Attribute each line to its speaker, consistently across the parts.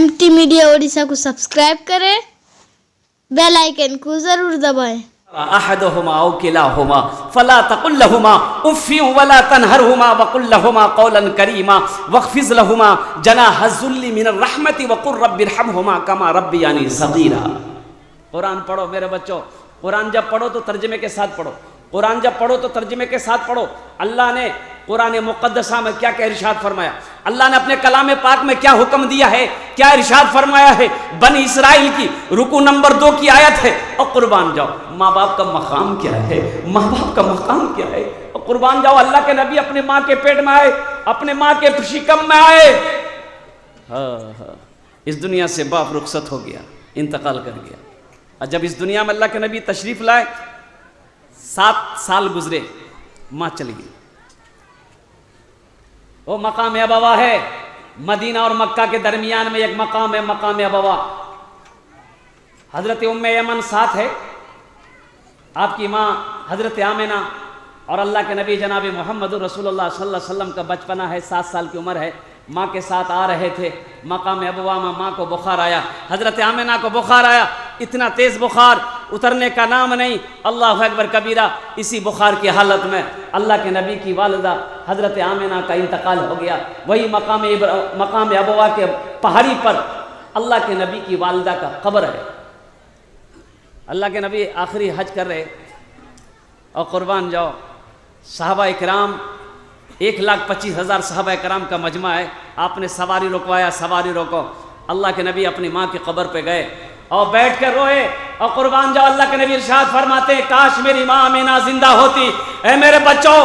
Speaker 1: MT media Odisha को subscribe करें, bell icon को जरूर दबाएं।
Speaker 2: अहदहुमा औ किलाहुमा फला तकुल लहुमा उफ़्फ़िन वला तनहरहुमा वकुल लहुमा कौलन करीमा वख़्फ़िज़ लहुमा जनाह ज़ुल्लि मिनर रहमति वक़ुल रब्बिरहमहुमा कमा रब्बियानी सग़ीरा। कुरान पढ़ो मेरे बच्चों, कुरान जब पढ़ो तो तर्जमे के साथ पढ़ो, कुरान जब पढ़ो तो तर्जमे के साथ पढ़ो। अल्लाह ने कुरान मुक़द्दसा में क्या क्या इरशाद फरमाया, अल्लाह ने अपने कलाम पाक में क्या हुक्म दिया है, क्या इरशाद फरमाया है। बनी इसराइल की रुकू नंबर 2 की आयत है, और कुर्बान जाओ। माँ बाप का मकाम क्या है, माँ बाप का मकाम क्या है, और कुर्बान जाओ। अल्लाह के नबी अपने माँ के पेट में आए, अपने माँ के शिकम में आए। हाँ, इस दुनिया से बाप रुखसत हो गया, इंतकाल कर गया। और जब इस दुनिया में अल्लाह के नबी तशरीफ लाए, 7 साल गुजरे, माँ चली गई। वो मकाम अबवा है, मदीना और मक्का के दरमियान में एक मकाम है, मकाम अबवा। हजरत उम्मे यमन साथ है, आपकी माँ हजरत आमिना, और अल्लाह के नबी जनाब मोहम्मद रसूलुल्लाह सल्लल्लाहु अलैहि वसल्लम का बचपना है, 7 साल की उम्र है। माँ के साथ आ रहे थे, मकाम अबवा में माँ को बुखार आया, हजरत आमिना को बुखार आया। इतना तेज़ बुखार, उतरने का नाम नहीं। अल्लाह अकबर कबीरा। इसी बुखार की हालत में अल्लाह के नबी की वालिदा हजरत आमिना का इंतकाल हो गया। वही मकाम अबवा के पहाड़ी पर अल्लाह के नबी की वालिदा का कब्र है। अल्लाह के नबी आखिरी हज कर रहे, और कुर्बान जाओ, सहाबा इकराम 1,25,000 सहाबा इकराम का मजमा है। आपने सवारी रोकवाया, सवारी रोको। अल्लाह के नबी अपनी माँ की कब्र पे गए और बैठ कर रोए, और कुर्बान जाओ। अल्लाह के नबी इरशाद फरमाते हैं, काश मेरी माँ आमिना जिंदा होती। ऐ मेरे बच्चों,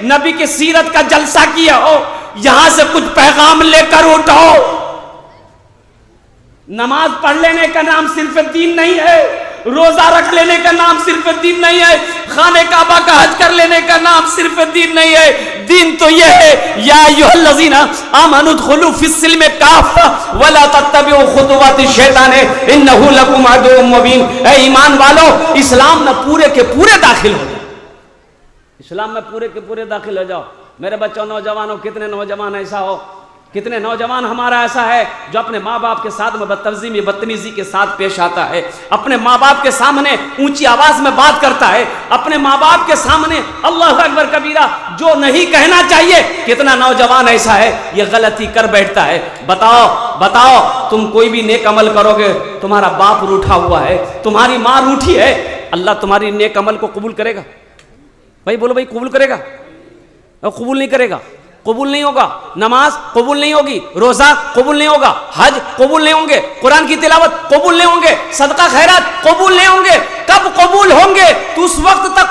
Speaker 2: नबी के सीरत का जलसा किया हो, यहां से कुछ पैगाम लेकर उठो। नमाज पढ़ लेने का नाम सिर्फ दीन नहीं है, रोजा रख लेने का नाम सिर्फ दीन नहीं है, खाने काबा का हज कर लेने का नाम सिर्फ दीन नहीं है। दीन तो यह है, या अय्युहल्लज़ीना आमनू दुखुलू फिस्सिल्मि काफ़ा वला तत्तबिउ खुतुवाति शैतान इन्नहु लकुम अदुव्वुम मुबीन। ऐ ईमान वालों, इस्लाम में पूरे के पूरे दाखिल हो जाओ, इस्लाम में पूरे के पूरे दाखिल हो जाओ। मेरे बच्चों, नौजवानों, कितने नौजवान ऐसा हो, कितने नौजवान हमारा ऐसा है जो अपने माँ बाप के साथ में बदतमीजी के साथ पेश आता है, अपने माँ बाप के सामने ऊंची आवाज में बात करता है, अपने माँ बाप के सामने अल्लाह अकबर कबीरा जो नहीं कहना चाहिए। कितना नौजवान ऐसा है, ये गलती कर बैठता है। बताओ, तुम कोई भी नेक अमल करोगे, तुम्हारा बाप रूठा हुआ है, तुम्हारी माँ रूठी है, अल्लाह तुम्हारी नेक अमल को कबूल करेगा? भाई बोलो, भाई कबूल करेगा? और कबूल नहीं करेगा, कबूल नहीं होगा। नमाज कबूल नहीं होगी, रोजा कबूल नहीं होगा, हज कबूल नहीं होंगे, कुरान की तिलावत कबूल नहीं होंगे, सदका खैरात कबूल नहीं होंगे। कब कबूल होंगे? तो उस वक्त तक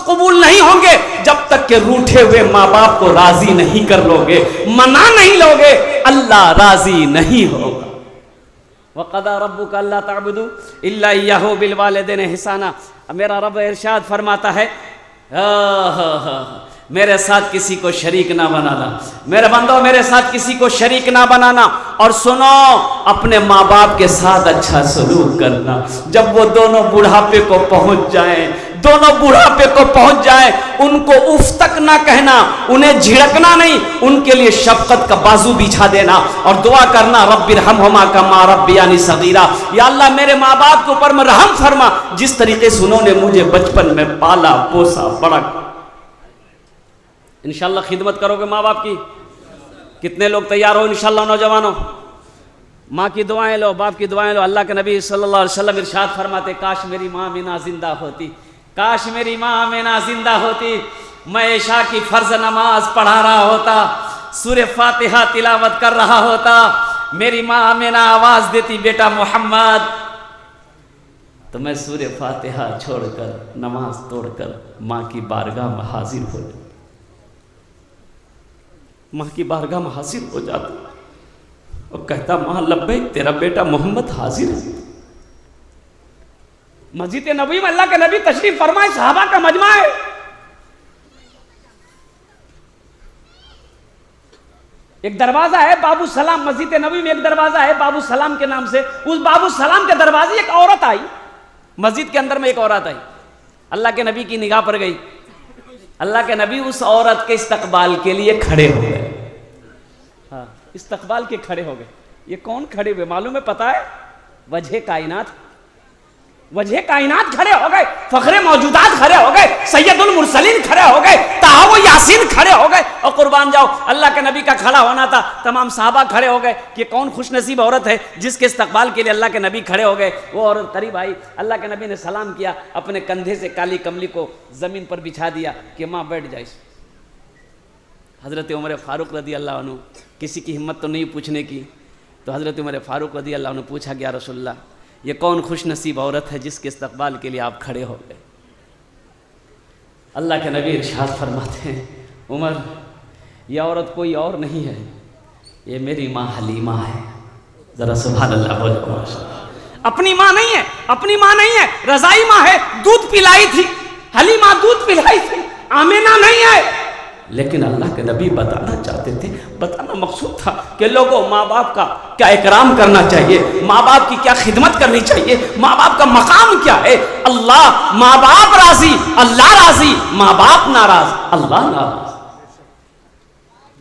Speaker 2: कबूल नहीं होंगे जब तक के रूठे हुए माँ बाप को राजी नहीं कर लोगे, मना नहीं लोगे, अल्लाह राजी नहीं होगा। वक़दा रब्बुका अल्ला ताबुदू इल्ला इय्याहु बिल वालिदैनि हिसाना। मेरा रब इरशाद फरमाता है, मेरे साथ किसी को शरीक ना बनाना। मेरे बंदो, मेरे साथ किसी को शरीक ना बनाना। और सुनो, अपने माँ बाप के साथ अच्छा सलूक करना। जब वो दोनों बुढ़ापे को पहुंच जाए, उनको उफ तक ना कहना, उन्हें झिड़कना नहीं, उनके लिए शफकत का बाजू बिछा देना और दुआ करना, रब्बिरहमहुमा कमा रब्बियानी सगीरा। या अल्लाह, मेरे माँ बाप के ऊपर में रहम फरमा, जिस तरीके से उन्होंने मुझे बचपन में पाला पोसा बड़ा। इंशाल्लाह खिदमत करोगे माँ बाप की? कितने लोग तैयार हो इंशाल्लाह? नौजवानों, माँ की दुआएं लो, बाप की दुआएं लो। अल्लाह के नबी सल्लल्लाहु अलैहि वसल्लम इरशाद फरमाते, काश मेरी माँ आमिना जिंदा होती, काश मेरी माँ आमिना जिंदा होती, मैं इशा की फर्ज नमाज पढ़ा रहा होता, सूरह फातिहा तिलावत कर रहा होता, मेरी माँ आमिना आवाज देती, बेटा मोहम्मद, तो मैं सूरह फातिहा छोड़कर, नमाज तोड़कर माँ की बारगाह में हाजिर हो जाता, माँ की बारगाह में हाजिर हो जाता और कहता, माँ लब्बैक, तेरा बेटा मोहम्मद हाजिर है। मस्जिद नबी में अल्लाह के नबी तशरीफ फरमाए, सहाबा का मजमा है। एक दरवाजा है बाबू सलाम, मस्जिद नबी में एक दरवाजा है बाबू सलाम के नाम से। उस बाबू सलाम के दरवाजे एक औरत आई, मस्जिद के अंदर में एक औरत आई, अल्लाह के नबी की निगाह पर गई। अल्लाह के नबी उस औरत के इस्तकबाल के लिए खड़े हो गए। हाँ, इस्तकबाल के खड़े हो गए। ये कौन खड़े हुए मालूम है? पता है? वजह कायनात, वजह कायनात खड़े हो गए, फखरे मौजूदात खड़े हो गए, सैयदुल मुरसलीन खड़े हो गए, ताहव यासीन खड़े हो गए। और कुर्बान जाओ, अल्लाह के नबी का खड़ा होना था, तमाम साहबा खड़े हो गए कि कौन खुशनसीब औरत है जिसके इस्तकबाल के लिए अल्लाह के नबी खड़े हो गए। वो औरत करीब आई, अल्लाह के नबी ने सलाम किया, अपने कंधे से काली कमली को जमीन पर बिछा दिया कि माँ बैठ जाए। हज़रत उमर फारूक रदी अल्लाह अन्हु, किसी की हिम्मत तो नहीं पूछने की, तो हज़रत उमर फारूक रदी अल्लाह अन्हु पूछा गया रसूलल्लाह, ये कौन खुशनसीब औरत है जिसके इस्तकबाल के लिए आप खड़े हो गए? अल्लाह के नबी इरशाद फरमाते हैं, उमर यह औरत कोई और नहीं है, ये मेरी माँ हलीमा है। ज़रा सुभान अल्लाह बोलो। अपनी माँ नहीं है, अपनी माँ नहीं है, रज़ाई माँ है, दूध पिलाई थी, हलीमा दूध पिलाई थी, आमिना नहीं है। लेकिन अल्लाह के नबी बताना चाहते थे, बताना मकसूद था कि लोगों माँ बाप का क्या इकराम करना चाहिए, माँ बाप की क्या खिदमत करनी चाहिए, माँ बाप का मकाम क्या है। अल्लाह, माँ बाप राजी, अल्लाह राजी, माँ बाप नाराज, अल्लाह नाराज।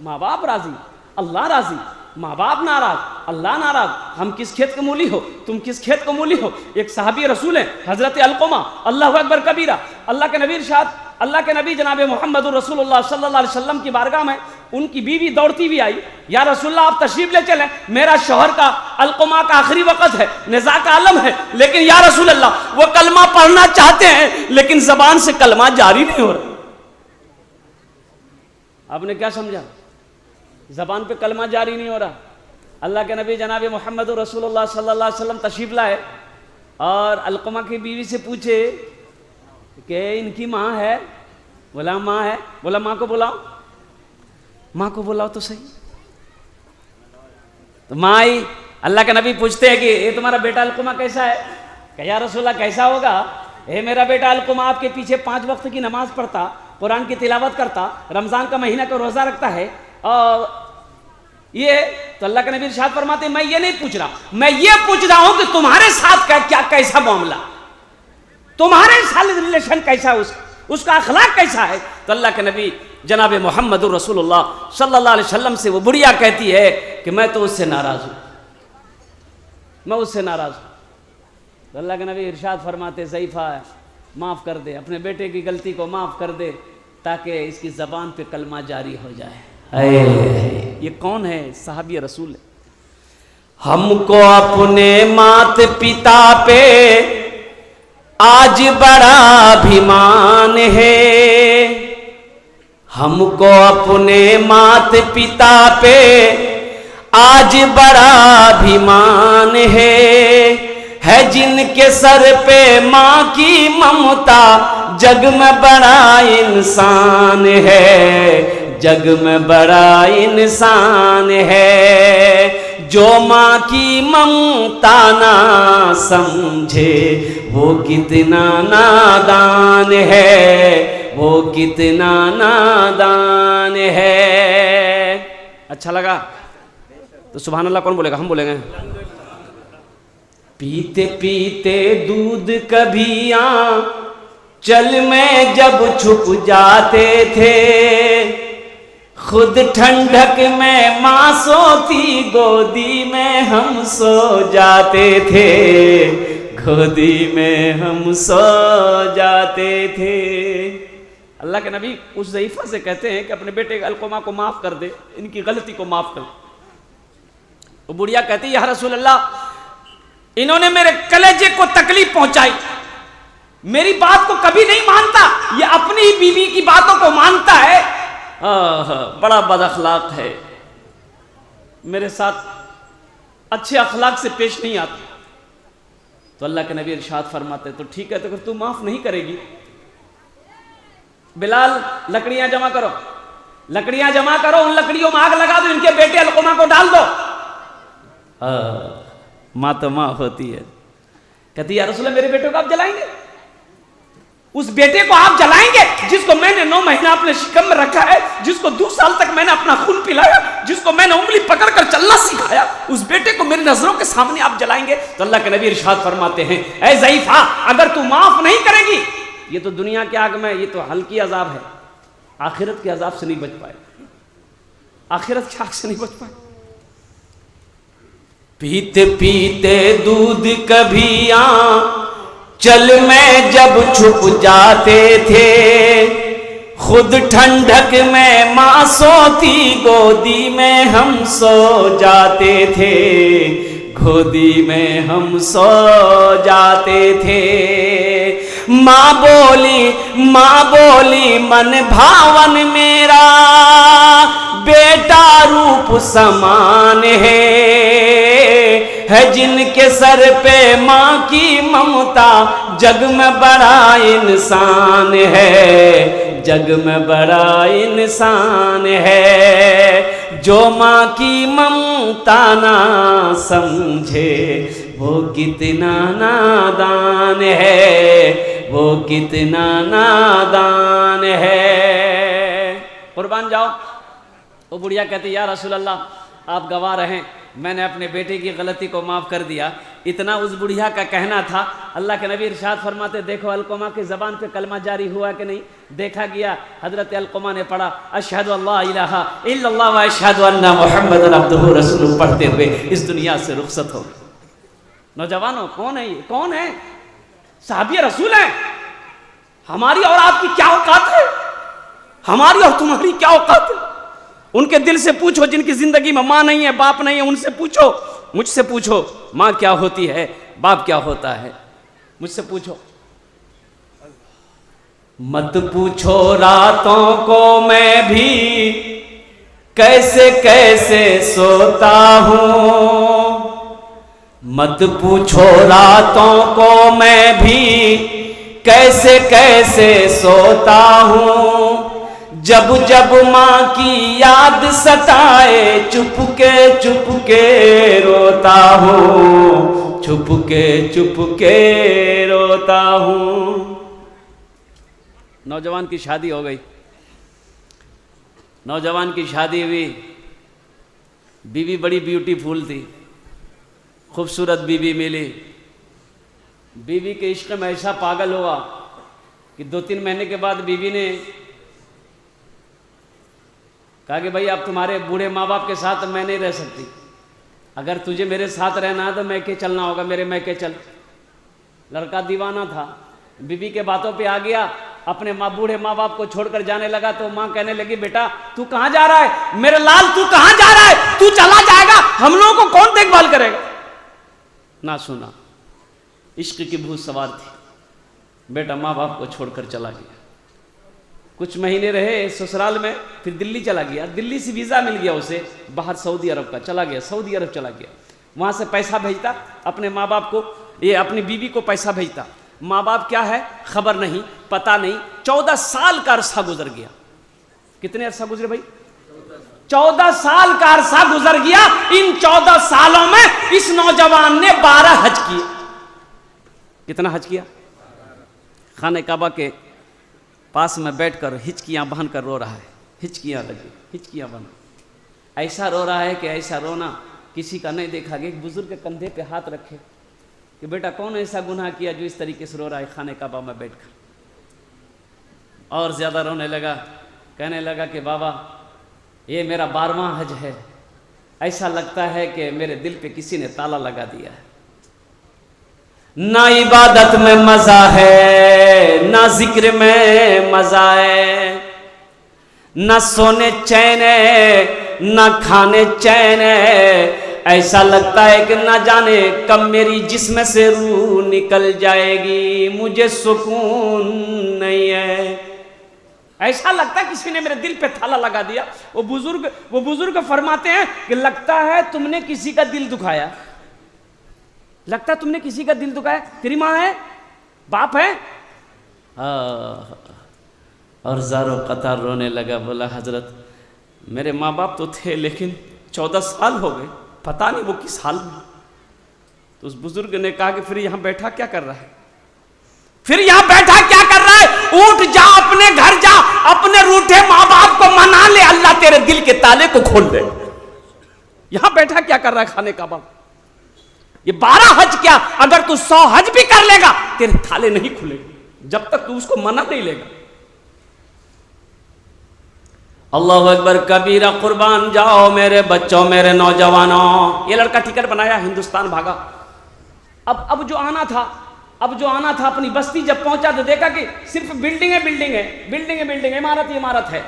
Speaker 2: माँ बाप राजी, अल्लाह राजी, माँ बाप नाराज, अल्लाह नाराज। हम किस खेत के मूली हो, तुम किस खेत के मूली हो। एक सहाबी रसूल है हजरत अलकुमा, अल्लाहु अकबर कबीरा। अल्लाह के नबी इरशाद, अल्लाह के नबी जनाब मोहम्मद रसूलुल्लाह सल्लल्लाहु अलैहि वसल्लम की बारगाह में उनकी बीवी दौड़ती हुई आई, या रसूलल्लाह आप तशरीफ ले चलें, मेरा शौहर का अलकुमा का आखिरी वक़्त है, निज़ा का आलम है, लेकिन या रसूलल्लाह वो कलमा पढ़ना चाहते हैं लेकिन जबान से कलमा जारी नहीं हो रहा। आपने क्या समझा? जबान पे कलमा जारी नहीं हो रहा। अल्लाह के नबी जनाब मोहम्मद रसूलुल्लाह सल्लल्लाहु अलैहि वसल्लम तशरीफ लाए और अलकुमा की बीवी से पूछे कि इनकी माँ है? बोला माँ है। बोला माँ को बुलाओ, माँ को बुलाओ तो सही। तो माँ आई, अल्लाह के नबी पूछते हैं कि ये तुम्हारा बेटा अलकुमा कैसा है? कहा या रसूलल्लाह कैसा होगा? ये मेरा बेटा अलकुमा आपके पीछे 5 वक्त की नमाज पढ़ता, कुरान की तिलावत करता, रमज़ान का महीना का रोज़ा रखता है। और ये तो अल्लाह के नबी इरशाद फरमाते, मैं ये नहीं पूछ रहा, मैं ये पूछ रहा हूं कि तुम्हारे साथ क्या कैसा मामला, तुम्हारे साथ रिलेशन कैसा है, उसका अखलाक कैसा है। तो अल्लाह के नबी जनाब मोहम्मद रसूलुल्लाह सल्लल्लाहु अलैहि वसल्लम से वो बुढ़िया कहती है कि मैं तो उससे नाराज हूं, मैं उससे नाराज हूं। तो अल्लाह के नबी इरशाद फरमाते, ज़ईफ़ा माफ़ कर दे, अपने बेटे की गलती को माफ़ कर दे ताकि इसकी ज़बान पे कलमा जारी हो जाए। ये कौन है? सहाबी रसूल है। हमको अपने मात पिता पे आज बड़ा अभिमान है, हमको अपने मात पिता पे आज बड़ा अभिमान है जिनके सर पे माँ की ममता, जग में बड़ा इंसान है, जग में बड़ा इंसान है। जो माँ की ममता ना समझे वो कितना नादान है, वो कितना नादान है। अच्छा लगा तो सुभान अल्लाह कौन बोलेगा? हम बोलेंगे। पीते पीते दूध कभी चल में जब छुप जाते थे, खुद ठंडक में माँ सोती, गोदी में हम सो जाते थे, गोदी में हम सो जाते थे। अल्लाह के नबी उस ज़ईफ़ा से कहते हैं कि अपने बेटे अलकुमा को माफ़ कर दे, इनकी गलती को माफ़ कर। वो बुढ़िया कहती है, या रसूल अल्लाह इन्होंने मेरे कलेजे को तकलीफ पहुंचाई, मेरी बात को कभी नहीं मानता, ये अपनी बीवी की बातों को मानता है, बड़ा बदअखलाक है, मेरे साथ अच्छे अखलाक से पेश नहीं आता। तो अल्लाह के नबी इरशाद फरमाते, तो ठीक है, तो अगर तू माफ नहीं करेगी, बिलाल लकड़ियां जमा करो, लकड़ियां जमा करो, उन लकड़ियों में आग लगा दो, इनके बेटे अलकुमा को डाल दो। माँ तो माँ होती है। कहती या रसूल मेरे बेटे को आप जलाएंगे? उस बेटे को आप जलाएंगे जिसको मैंने 9 महीना अपने शिकम में रखा है, जिसको 2 साल तक मैंने अपना खून पिलाया, जिसको मैंने उंगली पकड़कर चलना सिखाया, उस बेटे को मेरी नजरों के सामने आप जलाएंगे? तो अल्लाह के नबी इरशाद फरमाते हैं, ऐ ज़ईफ़ा अगर तू माफ नहीं करेगी, ये तो दुनिया के आग में, ये तो हल्की अजाब है, आखिरत के अजाब से नहीं बच पाए, आखिरत के आग से नहीं बच पाए। पीते पीते दूध कभी चल में जब छुप जाते थे, खुद ठंडक में माँ सोती, गोदी में हम सो जाते थे, गोदी में हम सो जाते थे। माँ बोली मन भावन मेरा, बेटा रूप समान है जिनके सर पे माँ की ममता, जग में बड़ा इंसान है, जग में बड़ा इंसान है। जो माँ की ममता ना समझे वो कितना नादान है, वो कितना नादान है। कुर्बान जाओ। वो बुढ़िया कहती या रसूल अल्लाह आप गवाह रहें, मैंने अपने बेटे की गलती को माफ़ कर दिया। इतना उस बुढ़िया का कहना था। अल्लाह के नबी इरशाद फरमाते देखो अलकुमा की ज़बान पे कलमा जारी हुआ कि नहीं। देखा गया हज़रत अलकुमा ने पढ़ा अशहदु अल्ला इलाहा इल्लल्लाह व अशहदु अन्ना मुहम्मदन अब्दुहु रसूलुहु पढ़ते हुए इस दुनिया से रुखसत हो। नौजवानों कौन है ये? कौन है? साहबी रसूल है। हमारी और आपकी क्या औकात है? हमारी और तुम्हारी क्या औकात है? उनके दिल से पूछो जिनकी जिंदगी में माँ नहीं है, बाप नहीं है, उनसे पूछो। मुझसे पूछो माँ क्या होती है, बाप क्या होता है, मुझसे पूछो। मत पूछो रातों को मैं भी कैसे कैसे सोता हूँ, मत पूछो रातों को मैं भी कैसे कैसे सोता हूँ। जब जब माँ की याद सताए चुपके रोता हूँ, चुपके रोता हूँ। नौजवान की शादी हो गई, नौजवान की शादी हुई। बीवी बड़ी ब्यूटीफुल थी, खूबसूरत बीवी मिली। बीवी के इश्क में ऐसा पागल हुआ कि 2-3 महीने के बाद बीवी ने कहा कि भाई अब तुम्हारे बूढ़े माँ बाप के साथ मैं नहीं रह सकती, अगर तुझे मेरे साथ रहना है तो मैके चलना होगा, मेरे मैके चल। लड़का दीवाना था, बीवी के बातों पे आ गया, अपने बूढ़े माँ बाप को छोड़कर जाने लगा। तो माँ कहने लगी बेटा तू कहाँ जा रहा है, मेरे लाल तू कहाँ जा रहा है, तू चला जाएगा, हम लोगों को कौन देखभाल करेगा। ना सुना, इश्क की भूत सवार थी। बेटा माँ बाप को छोड़कर चला गया। कुछ महीने रहे ससुराल में, फिर दिल्ली चला गया। दिल्ली से वीज़ा मिल गया उसे, बाहर सऊदी अरब का, चला गया, सऊदी अरब चला गया। वहाँ से पैसा भेजता अपने माँ बाप को, ये अपनी बीवी को पैसा भेजता। माँ बाप क्या है खबर नहीं, पता नहीं। 14 साल का अरसा गुजर गया। कितने अरसा गुजरे भाई? 14 साल का अरसा गुजर गया। इन 14 सालों में इस नौजवान ने 12 हज किए। कितना हज किया? खाने काबा के पास में बैठकर हिचकियां बांध कर रो रहा है, हिचकियां लगी, हिचकियां बन। ऐसा रो रहा है कि ऐसा रोना किसी का नहीं देखा गया। एक बुजुर्ग के कंधे पे हाथ रखे कि बेटा कौन ऐसा गुनाह किया जो इस तरीके से रो रहा है खाने काबा में बैठकर। और ज़्यादा रोने लगा, कहने लगा कि बाबा ये मेरा 12वां हज है, ऐसा लगता है कि मेरे दिल पे किसी ने ताला लगा दिया है। ना इबादत में मजा है, ना जिक्र में मजा है, ना सोने चैन है, ना खाने चैन है। ऐसा लगता है कि ना जाने कब मेरी जिस्म से रूह निकल जाएगी, मुझे सुकून नहीं है। ऐसा लगता है किसी ने मेरे दिल पे ताला लगा दिया। वो बुजुर्ग फरमाते हैं कि लगता है तुमने किसी का दिल दुखाया, लगता है तुमने किसी का दिल दुखाया। तेरी माँ है, बाप है। और ज़ारो कतार रोने लगा, बोला हजरत मेरे माँ बाप तो थे लेकिन 14 साल हो गए, पता नहीं वो किस हाल में। तो उस बुजुर्ग ने कहा कि फिर यहाँ बैठा क्या कर रहा है, फिर यहाँ बैठा क्या कर रहा है, उठ जा, अपने घर जा, अपने रूठे माँ बाप को मना ले, अल्लाह तेरे दिल के ताले को खोल दे। यहाँ बैठा क्या कर रहा है खाने का बाप। ये 12 हज क्या, अगर तू 100 हज भी कर लेगा तेरे थाले नहीं खुलेंगे जब तक तू उसको मना नहीं लेगा। अल्लाह अकबर कबीरा, कुर्बान जाओ मेरे बच्चों, मेरे नौजवानों। ये लड़का टिकट बनाया, हिंदुस्तान भागा। अब जो आना था अपनी बस्ती जब पहुंचा तो देखा कि सिर्फ बिल्डिंग है, इमारत है।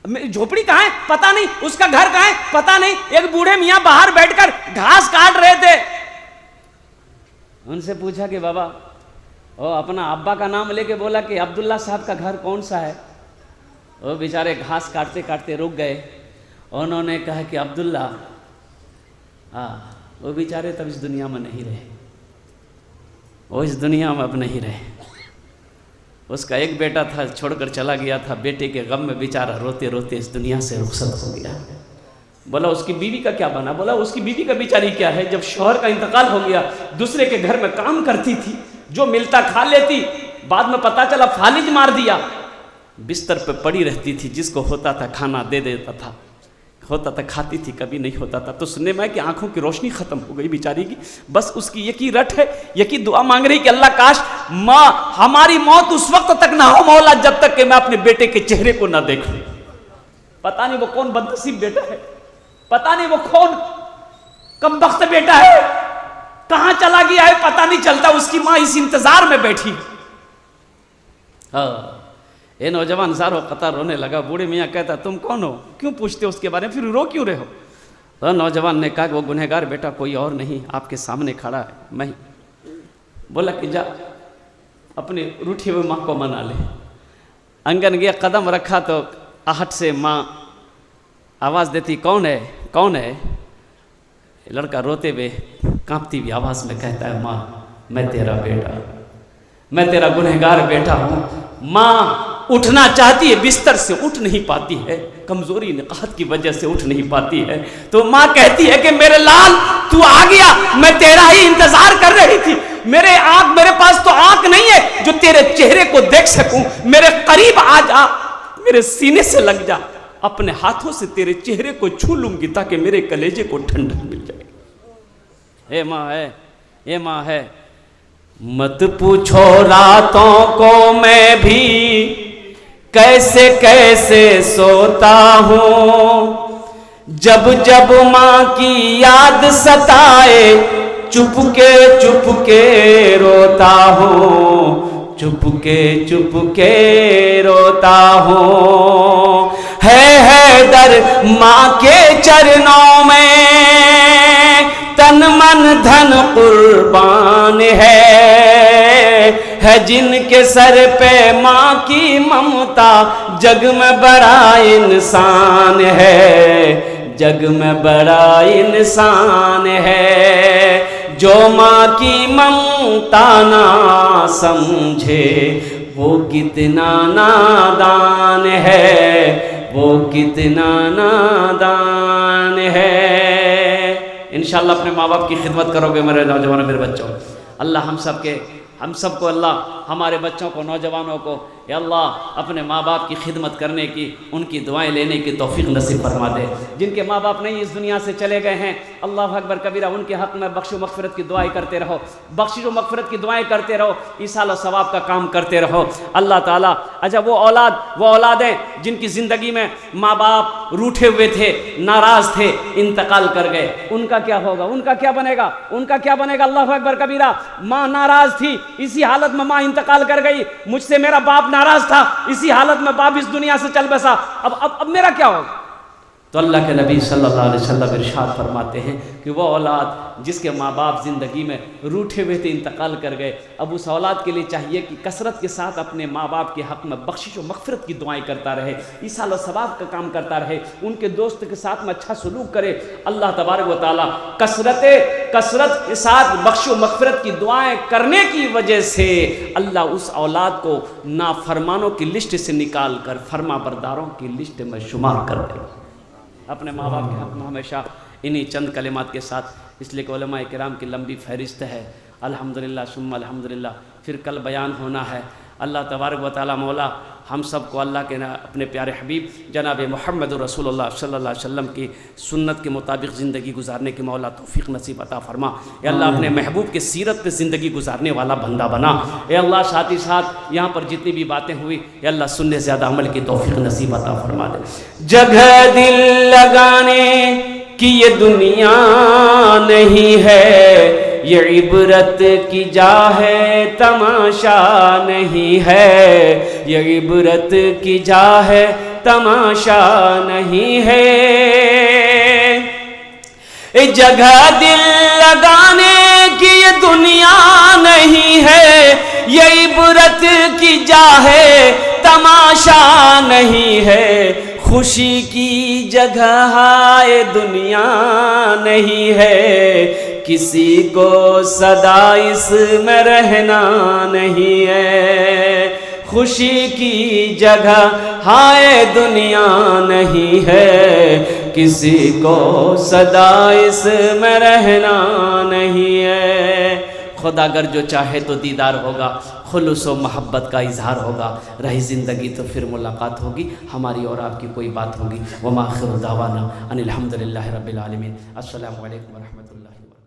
Speaker 2: झोपड़ी कहाँ है पता नहीं, उसका घर कहाँ है पता नहीं। एक बूढ़े मियां बाहर बैठकर घास काट रहे थे। उनसे पूछा कि बाबा, वो अपना अब्बा का नाम लेके बोला कि अब्दुल्ला साहब का घर कौन सा है। वो बेचारे घास काटते काटते रुक गए। उन्होंने कहा कि अब्दुल्ला, वो बेचारे तब इस दुनिया में नहीं रहे, वो इस दुनिया में अब नहीं रहे। उसका एक बेटा था, छोड़कर चला गया था। बेटे के गम में बेचारा रोते रोते इस दुनिया से रुखसत हो गया। बोला उसकी बीवी का क्या बना। बोला उसकी बीवी का बेचारी क्या है, जब शौहर का इंतकाल हो गया दूसरे के घर में काम करती थी, जो मिलता खा लेती। बाद में पता चला फालिज मार दिया। बिस्तर पे पड़ी रहती थी, जिसको होता था खाना दे देता था, होता था खाती थी, कभी नहीं होता था तो सुनने में कि आंखों की रोशनी खत्म हो गई बेचारी की। बस उसकी यकी रट है, यकी दुआ मांग रही कि अल्लाह काश माँ हमारी मौत उस वक्त तक ना हो मौला जब तक कि मैं अपने बेटे के चेहरे को ना देखूं। पता नहीं वो कौन बदनसीब बेटा है, पता नहीं वो कौन कमबख्त बेटा है, कहां चला गया है पता नहीं चलता। उसकी माँ इस इंतजार में बैठी। ये नौजवान सारो कतार रोने लगा। बूढ़े मियाँ कहता तुम कौन हो, क्यों पूछते हो उसके बारे में, फिर रो क्यों रहे हो। तो नौजवान ने कहा कि वो गुनहगार बेटा कोई और नहीं, आपके सामने खड़ा है, मैं ही। बोला कि जा अपनी रूठी हुई माँ को मना ले। आंगन गया, कदम रखा तो आहट से माँ आवाज़ देती, कौन है कौन है। लड़का रोते हुए कांपती हुई आवाज़ में कहता है, माँ मैं तेरा बेटा, मैं तेरा गुनहगार बेटा हूँ। माँ उठना चाहती है, बिस्तर से उठ नहीं पाती है, कमजोरी निकाहत की वजह से उठ नहीं पाती है। तो माँ कहती है कि मेरे लाल तू आ गया, मैं तेरा ही इंतजार कर रही थी। मेरे पास तो आंख नहीं है जो तेरे चेहरे को देख सकूं। मेरे करीब आ जा, मेरे सीने से लग जा, अपने हाथों से तेरे चेहरे को छू लूंगी ताकि मेरे कलेजे को ठंडक मिल जाए। ए माँ है, ये माँ है। मत पूछो रातों को मैं भी कैसे कैसे सोता हूँ, जब जब माँ की याद सताए चुपके रोता हूँ, चुपके रोता हूँ। है दर माँ के चरणों में, तन मन धन कुर्बान है जिनके सर पे माँ की ममता, जग में बड़ा इंसान है, जग में बड़ा इंसान है। जो माँ की ममता ना समझे वो कितना नादान है, वो कितना नादान है। इंशाअल्लाह अपने माँ बाप की खिदमत करोगे मेरे नौजवानों, मेरे बच्चों। अल्लाह हम सबको अल्लाह हमारे बच्चों को, नौजवानों को या अल्लाह अपने माँ बाप की खिदमत करने की, उनकी दुआएं लेने की तौफीक नसीब फरमा दे। जिनके माँ बाप नहीं इस दुनिया से चले गए हैं, अल्लाह अकबर कबीरा, उनके हक़ में बख्शो मग़फ़िरत की दुआएं करते रहो, बख्शिश व मग़फ़िरत की दुआएं करते रहो, ईसाल और सवाब का काम करते रहो। अल्लाह ताला, अच्छा वो औलादें जिनकी ज़िंदगी में माँ बाप रूठे हुए थे, नाराज़ थे, इंतकाल कर गए, उनका क्या होगा, उनका क्या बनेगा, उनका क्या बनेगा। अल्लाह अकबर कबीरा, माँ नाराज़ थी, इसी हालत में माँ इंतकाल कर गई। मुझसे मेरा बाप नाराज था, इसी हालत में बाप इस दुनिया से चल बसा, अब मेरा क्या होगा। तो अल्लाह के नबी सल्लल्लाहु अलैहि वसल्लम इरशाद फरमाते हैं कि वो औलाद जिसके माँ बाप ज़िंदगी में रूठे हुए थे, इंतकाल कर गए, अब उस औलाद के लिए चाहिए कि कसरत के साथ अपने माँ बाप के हक़ में बख्शिश व मग़फ़िरत की दुआएं करता रहे, ईसाल व सवाब का काम करता रहे, उनके दोस्त के साथ में अच्छा सलूक करे। अल्लाह तबारक व तआला कसरत के साथ बख्श व मग़फ़िरत की दुआएँ करने की वजह से अल्लाह उस औलाद को नाफरमानों की लिस्ट से निकाल कर फरमा बरदारों की लिस्ट में शुमार कर दे। अपने माँ बाप के हक़ में हमेशा इन्हीं चंद कलिमात के साथ, इसलिए कि उलमाए किराम की लंबी फहरिस्त है। अल्हम्दुलिल्लाह सुम्मा अल्हम्दुलिल्लाह, फिर कल बयान होना है। अल्लाह तबारक व तआला मौला हम सबको अल्लाह के अपने प्यारे हबीब जनाब मोहम्मद रसूलुल्लाह सल्लल्लाहु अलैहि वसल्लम की सुन्नत के मुताबिक ज़िंदगी गुजारने की मौला तौफीक नसीब अता फरमा। ए अल्लाह अपने महबूब के सीरत पे ज़िंदगी गुजारने वाला बंदा बना। ए अल्लाह साथ ही साथ यहाँ पर जितनी भी बातें हुई ए अल्लाह सुनने से ज़्यादा अमल की तौफीक नसीब अता फरमा दे। जगह दिल लगाने की ये दुनिया नहीं है, ये इबरत की जा है तमाशा नहीं है, ये इबरत की जा है तमाशा नहीं है। जगह दिल लगाने की ये दुनिया नहीं है, ये इबरत की जा है तमाशा नहीं है। खुशी की जगह ये दुनिया नहीं है, किसी को सदा इसमें रहना नहीं है। खुशी की जगह हाय दुनिया नहीं है, किसी को सदा इसमें रहना नहीं है। खुदा अगर जो चाहे तो दीदार होगा, खुलूस व मोहब्बत का इजहार होगा। रही ज़िंदगी तो फिर मुलाकात होगी, हमारी और आपकी कोई बात होगी। वमा आखिरु दावाना अनिल हम्दुलिल्लाहि रब्बिल आलमीन। अस्सलामु अलैकुम व रहमतुल्लाहि व बरकातुहू।